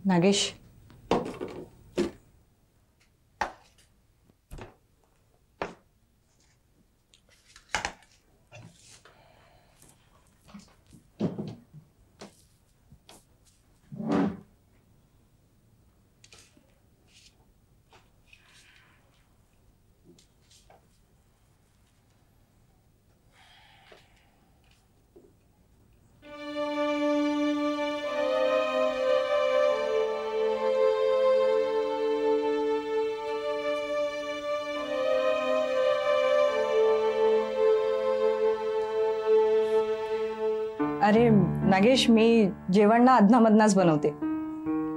नागेश, अरे नागेश, मी जेवण ना अधनामधनाच बनवते.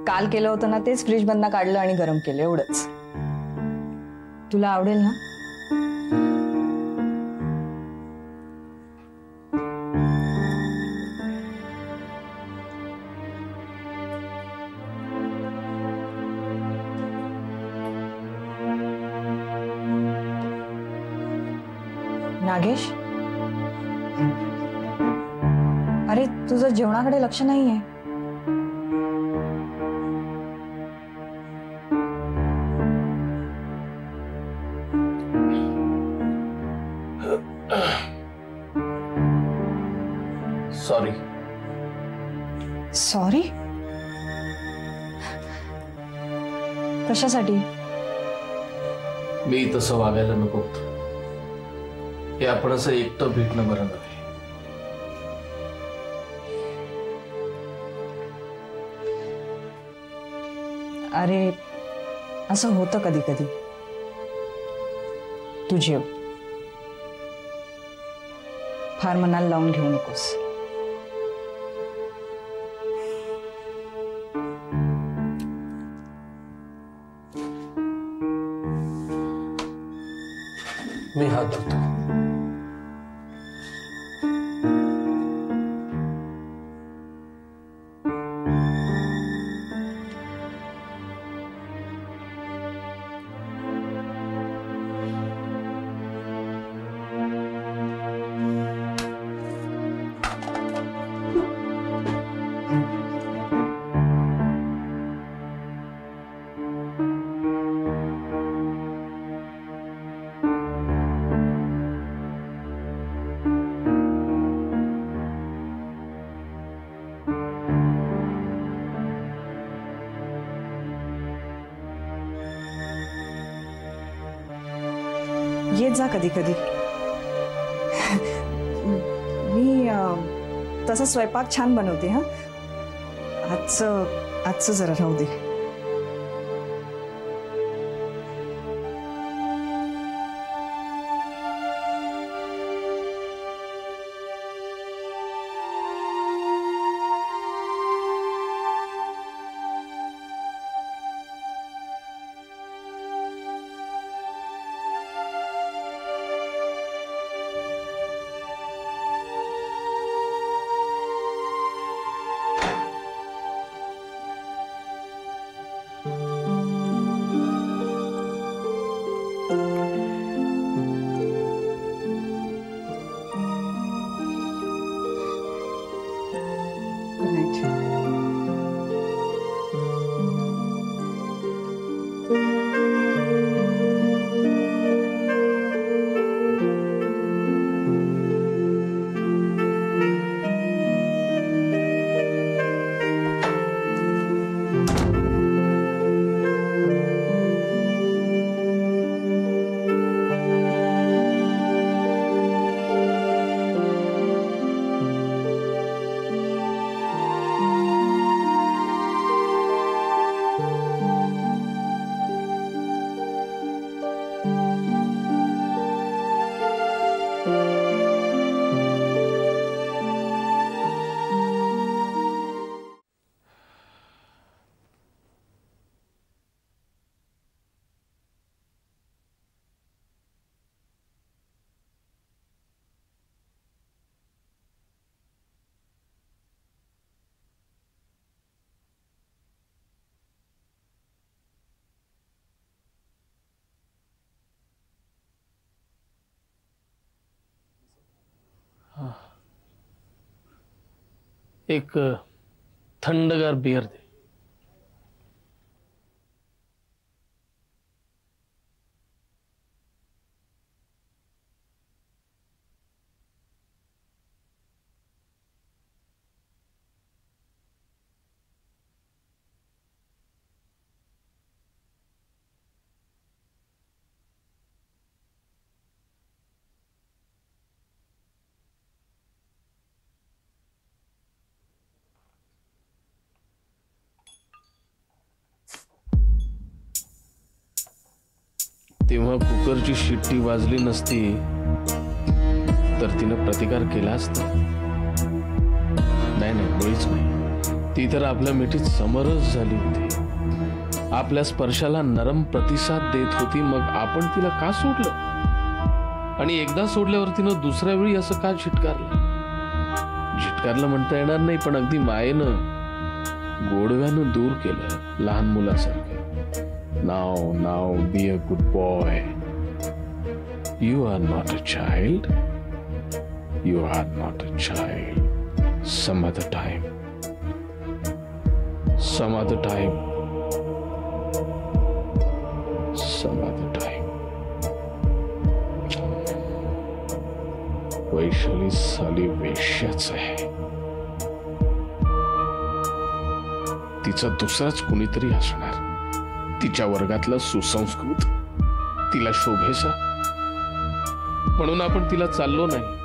काल केलं होतं ना तेच फ्रीज मधनं काढलं आणि गरम केलं, एवढंच. तुला आवडेल ना? नागेश, अरे तुझं जेवणाकडे लक्ष नाहीये. सॉरी. सॉरी? कशासाठी? मी तसं वागायला नको होतं. हे आपण असं एकटं भेटणं बरं नव्हे. अरे असं होतं कधी कधी. तू जेव, फार मनाला लावून घेऊ नकोस. मी हात धुतो. येत जा कधी कधी. मी तसा स्वयंपाक छान बनवते. हा, आजचं जरा राहू दे. एक थंडगार बियर दे. तेव्हा कुकरची शिट्टी वाजली नसती तर तिनं प्रतिकार केला असता. नाही नाही, मुळीच नाही. ती तर आपल्या मिठीत समरस झाली होती, आपल्या स्पर्शाला नरम प्रतिसाद देत होती. मग आपण तिला का सोडलं? आणि एकदा सोडल्यावर तिनं दुसऱ्या वेळी असं का झिटकारलं? झिटकारलं म्हणता येणार नाही, पण अगदी मायेनं गोडव्यानं दूर केलं, लहान मुलासारखं. Now now be a good boy. You are not a child. You are not a child. Some other time. Some other time. Some other time. Vaishali साली वेश्याच आहे. तिचा दुसराच कुणीतरी असणार, तिच्या वर्गातला सुसंस्कृत, तिला शोभेसा. म्हणून आपण तिला चाललो नाही.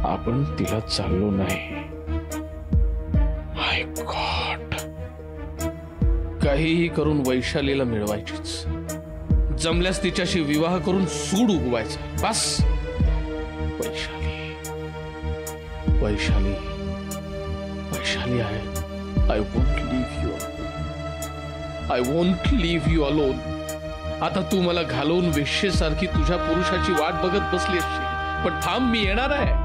आपण तिला चाललो नाही. माय गॉड, काहीही करून वैशालीला मिळवायचीच. जमल्यास तिच्याशी विवाह करून सूड उगवायचा. बस. वैशाली वैशाली वैशाली आहे. I won't leave you. I won't leave you alone. आता तू मला घालवून वेश्येसारखी तुझ्या पुरुषाची वाट बघत बसली असशील, पण थांब, मी येणार आहे.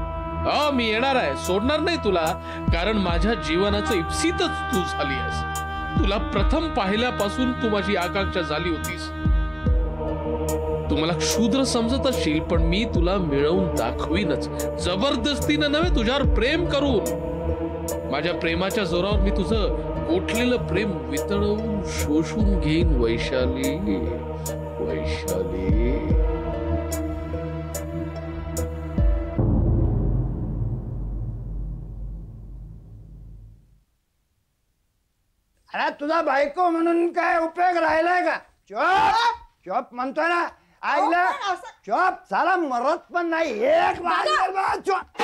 मी येणार आहे. सोडणार नाही तुला, कारण माझ्या जीवनाचं इप्सितच तू झाली आहेस. तुला प्रथम पाहिल्यापासून तू माझी आकांक्षा झाली होतीस. तू मला क्षुद्र समजत असशील, पण मी तुला मिळवून दाखवीनच. जबरदस्तीनं नव्हे, तुझ्यावर प्रेम करून. माझ्या प्रेमाच्या जोरावर मी तुझं गोठलेलं प्रेम वितळवून शोषून घेईन. वैशाली वैशाली. अरे तुझा बायको म्हणून काय उपयोग राहिलाय का? चॉप चॉप म्हणतोय ना, आईला चॉप. साला मरत पण नाही. एक चॉप.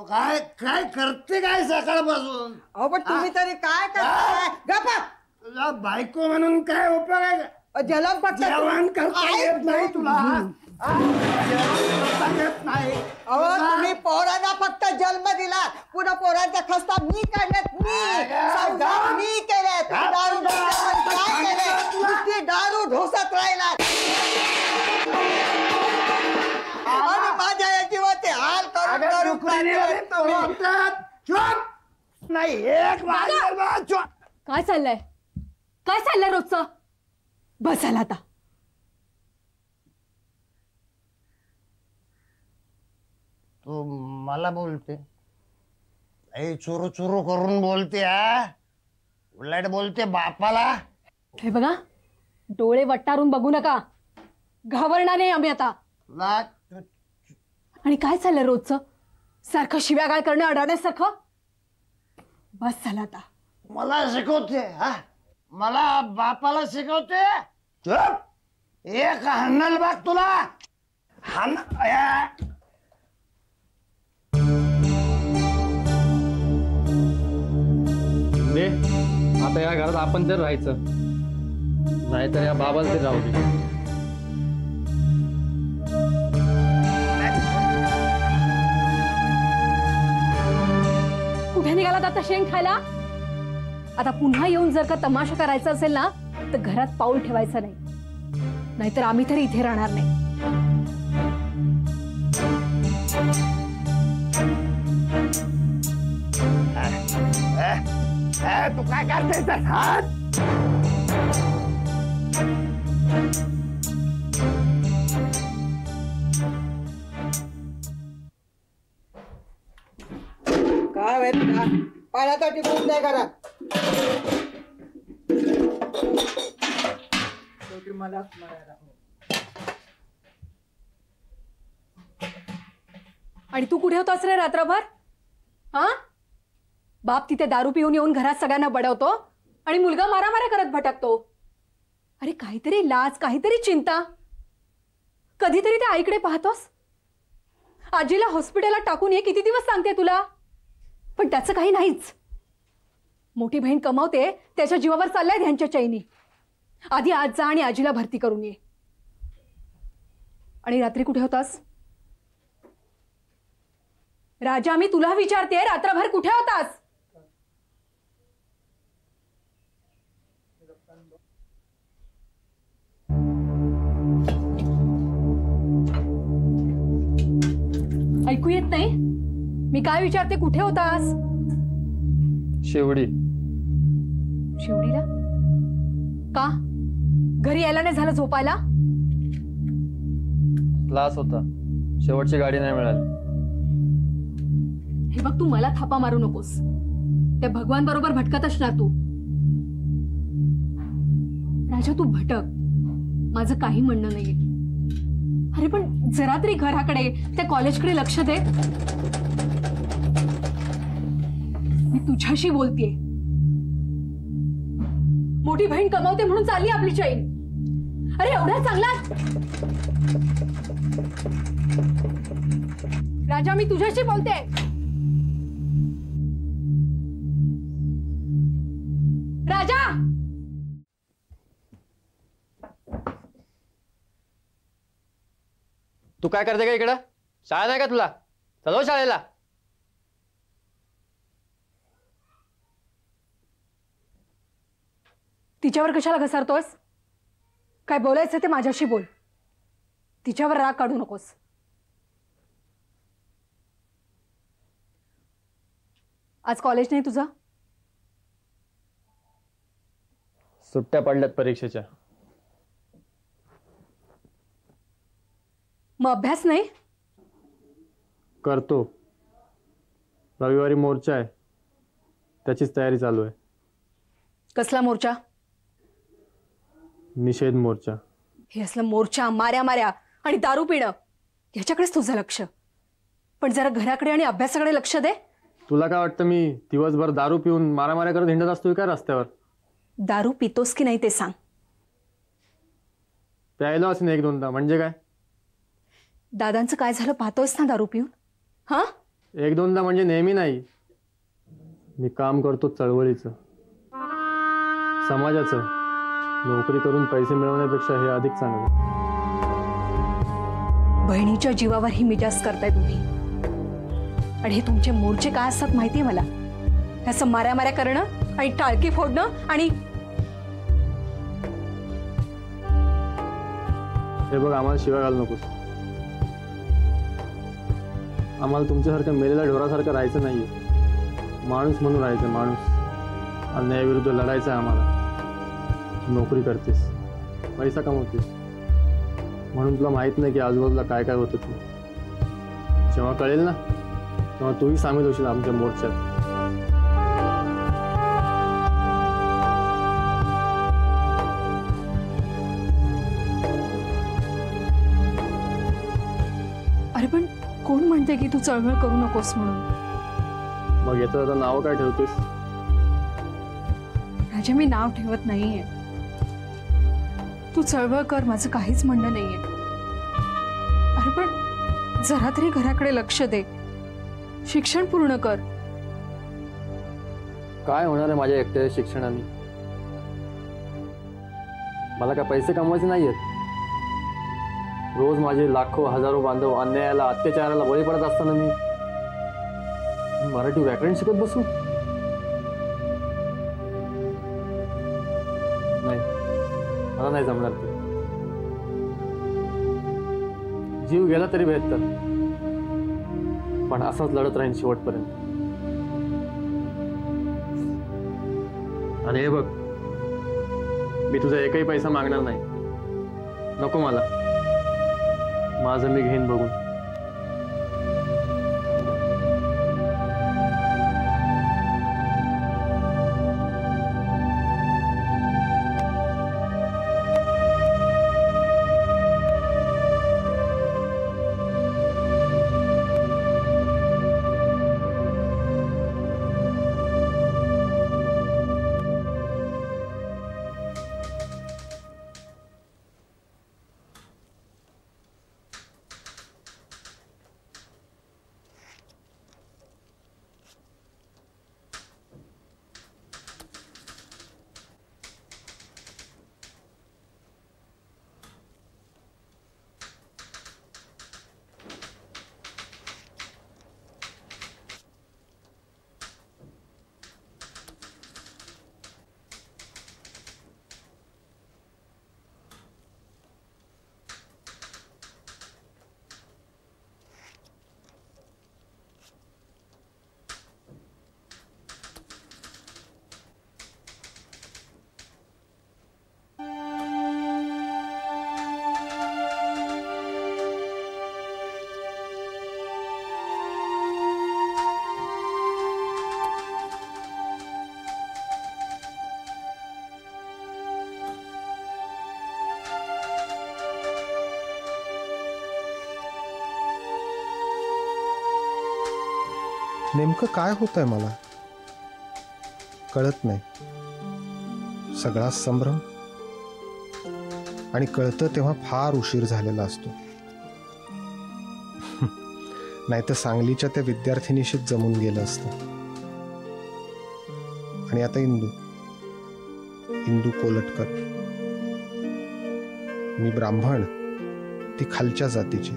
काय काय करते काय सकाळपासून? अहो पण तुम्ही तरी काय करताय? गप्पा. तुझा बायको म्हणून काय उपयोग आहे का? जलम फक्त जेवण करता येत नाही तुला. अहो तुम्ही पोरांना फक्त जन्म दिला, पुन्हा पोरांचा खस्ता मी काढण्यात मी केले. दारू काय केले? नुसती दारू ढोसत राहिला आणि माझ्या या जीवाचे हाल करून नाही. एक काय चाललंय? काय चाललंय रोजचं? बस झालं आता. तू मला बोलते, चुरू चुरू करून बोलते. उलट बोलते बापाला. हे बघा, डोळे वट्टारून बघू नका. घाबरणार नाही आम्ही आता. आणि काय चाललंय रोजचं? सारखं शिव्यागाळ करणं अडवण्यासारखं. बस झालं आता. मला शिकवते? मला बापाला शिकवते? चुप. एक हाणल बघ तुला. आता या घरात आपण तर राहायचं, नाहीतर या बाबाला ते राहू दे. कुठे निघालात आता शेंग खायला? आता पुन्हा येऊन जर का तमाशा करायचा असेल ना, तर घरात पाऊल ठेवायचं नाही, नाहीतर आम्ही तरी इथे राहणार नाही. तू काय करते? हात काय पाण्याचा टिपून नाही घरात. मला आणि तू कुठे होतास रे रात्रभर? हा, बाप तिथे दारू पिऊन येऊन घरात सगळ्यांना बडवतो आणि मुलगा मारामाऱ्या करत भटकतो. अरे काहीतरी लाज, काहीतरी चिंता. कधीतरी त्या आईकडे पाहतोस? आजीला हॉस्पिटलला टाकून ये किती दिवस सांगते तुला, पण त्याचं काही नाहीच. मोठी बहीण कमावते त्याच्या जीवावर चाललाय ह्यांच्या चैनी. आधी आज जा आणि आजीला भरती करून ये. आणि रात्री कुठे होतास राजा? मी तुला विचारते, रात्रभर कुठे होतास? ऐकू येत नाही? मी काय विचारते, कुठे होतास? शेवडी. शिवडीला? का? घरी यायला नाही झालं झोपायला? क्लास होता, शेवटची गाडी नाही मिळाली. हे बघ, तू मला थापा मारू नकोस. त्या भगवान बरोबर भटकत असणार तू. राजा तू भटक, माझं काही म्हणणं नाहीये. अरे पण जरा तरी घराकडे, त्या कॉलेजकडे लक्ष दे. मी तुझ्याशी बोलतेय. मोठी बहीण कमावते म्हणून चालली आपली चैन. अरे एवढा चांगला राजा, मी तुझ्याशी बोलते. राजा, तू काय करते का इकडं? शाळा नाही का तुला? चलो शाळेला. तिच्यावर कशाला घसारतोस? काय बोलायचं ते माझ्याशी बोल. तिच्यावर राग काढू नकोस. आज कॉलेज नाही तुझं? सुट्ट्या पडल्यात परीक्षेच्या. मग अभ्यास नाही? करतो. रविवारी मोर्चा आहे, त्याचीच तयारी चालू आहे. कसला मोर्चा? निषेध मोर्चा. हे असलं मोर्चा, माऱ्या माऱ्या आणि दारू पिणं ह्याच्याकडेच तुझं लक्ष. पण जरा घराकडे आणि अभ्यासाकडे लक्ष दे. तुला काय वाटतं मी दिवसभर दारू पिऊन मारामाऱ्या करत हिंडत असतोय का रस्त्यावर? दारू पितोस की नाही ते सांग. प्यायला असेल एक दोनदा, म्हणजे काय? दादांचं काय झालं पाहतोयस ना दारू पिऊन? हा, एक दोनदा म्हणजे नेहमी नाही. मी काम करतो चळवळीचं, समाजाचं. नोकरी करून पैसे मिळवण्यापेक्षा हे अधिक चांगलं. बहिणीच्या जीवावर ही मिजाज करताय तुम्ही. आणि हे तुमचे मोर्चे काय असतात माहितीये मला? असं माऱ्या माऱ्या करणं आणि टाळकी फोडणं. आणि हे बघ, आम्हाला शिवाय घालू नकोस. आम्हाला तुमच्यासारखं मेलेल्या ढोरासारखं राहायचं नाहीये. माणूस म्हणून राहायचं. माणूस. अन्यायाविरुद्ध लढायचं आहे आम्हाला. नोकरी करतेस, पैसा कमवतेस, म्हणून तुला माहित नाही की आजूबाजूला काय काय होतं ते. जेव्हा कळेल ना तेव्हा तूही सामील होशील आमच्या मोर्चात. अरे पण कोण म्हणते की तू चळवळ करू नकोस म्हणून? मग याचं आता नाव काय ठेवतेस? राजा, मी नाव ठेवत नाहीये. तू चळवळ कर, माझं काहीच म्हणणं नाहीये. अरे पण जरा तरी घराकडे लक्ष दे. शिक्षण पूर्ण कर. काय होणार आहे माझ्या एकट्या शिक्षणाने? मला काय पैसे कमवायचे नाहीयेत? रोज माझे लाखो हजारो बांधव अन्यायाला, अत्याचाराला बळी पडत असताना मी मराठी व्याकरण शिकत बसू? नाही, मला नाही जमणार ते. जीव गेला तरी बेहत्तर, पण असंच लढत राहीन शेवटपर्यंत. आणि हे बघ, मी तुझा एकही पैसा मागणार नाही. नको मला. माझं मी घेईन बघून. नेमकं काय होतंय मला कळत नाही. सगळा संभ्रम, आणि कळतं तेव्हा फार उशीर झालेला असतो. नाही तर सांगलीच्या त्या विद्यार्थिनीशीच जमून गेलं असतं. आणि आता इंदू कोलटकर. मी ब्राह्मण, ती खालच्या जातीची.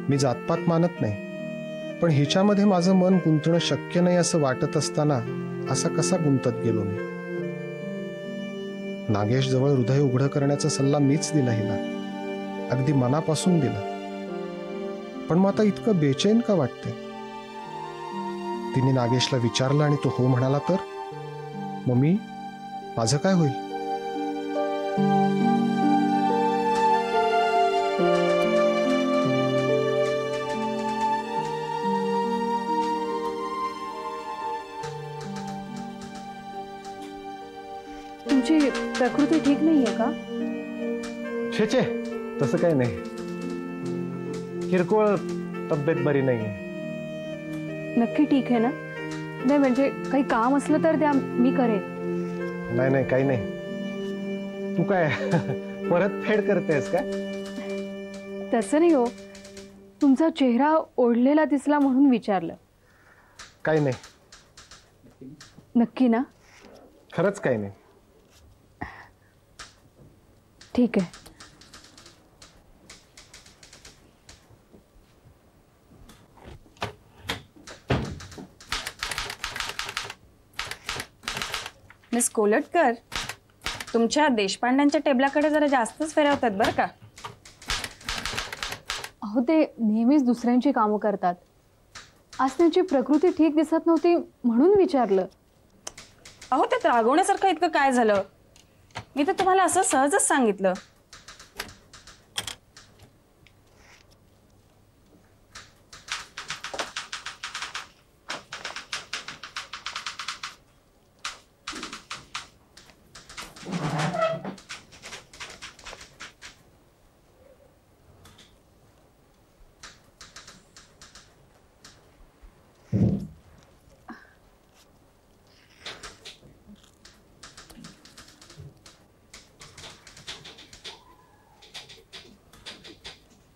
मी जातपात मानत नाही, पण हिच्यामध्ये माझं मन गुंतणं शक्य नाही असं वाटत असताना असा कसा गुंतत गेलो मी. नागेश जवळ हृदय उघडं करण्याचा सल्ला मीच दिला हिला, अगदी मनापासून दिला. पण मग आता इतकं बेचैन का वाटतंय? तिने नागेशला विचारलं आणि तो हो म्हणाला तर मग माझं काय होईल? तुमची प्रकृती ठीक नाहीये का? छे छे, तसं काही नाही. किरकोळ तब्येत बरी नाहीये. नक्की ठीक आहे ना? नाही म्हणजे काही काम असलं तर द्या, मी करेन. नाही नाही, काही नाही. तू काय परत फेड करतेस का? तसं नाही हो, तुमचा चेहरा ओढलेला दिसला म्हणून विचारलं. काही नाही, नक्की ना? खरंच काही नाही. ठीक आहे. मिस कोलटकर, तुमच्या देशपांड्यांच्या टेबलाकडे जरा जास्तच फिरवतात बरं का. अहो ते नेहमीच दुसऱ्यांची कामं करतात. आज त्यांची प्रकृती ठीक दिसत नव्हती म्हणून विचारलं. अहो त्यात रागवण्यासारखं इतकं काय झालं? मी तर तुम्हाला असं सहजच सांगितलं.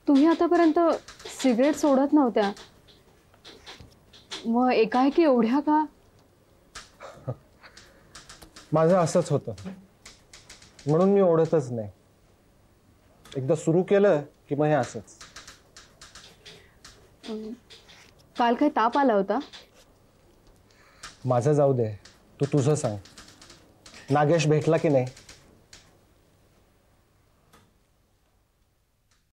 तुम्ही आतापर्यंत सिगरेट सोडत नव्हत्या, मग एकाएकी एवढ्या का? माझं असंच होतं म्हणून मी ओढतच नाही. एकदा सुरू केलं की मग हे असंच. काल काय ताप आला होता? माझं जाऊ दे, तू तुझं सांग. नागेश भेटला की नाही?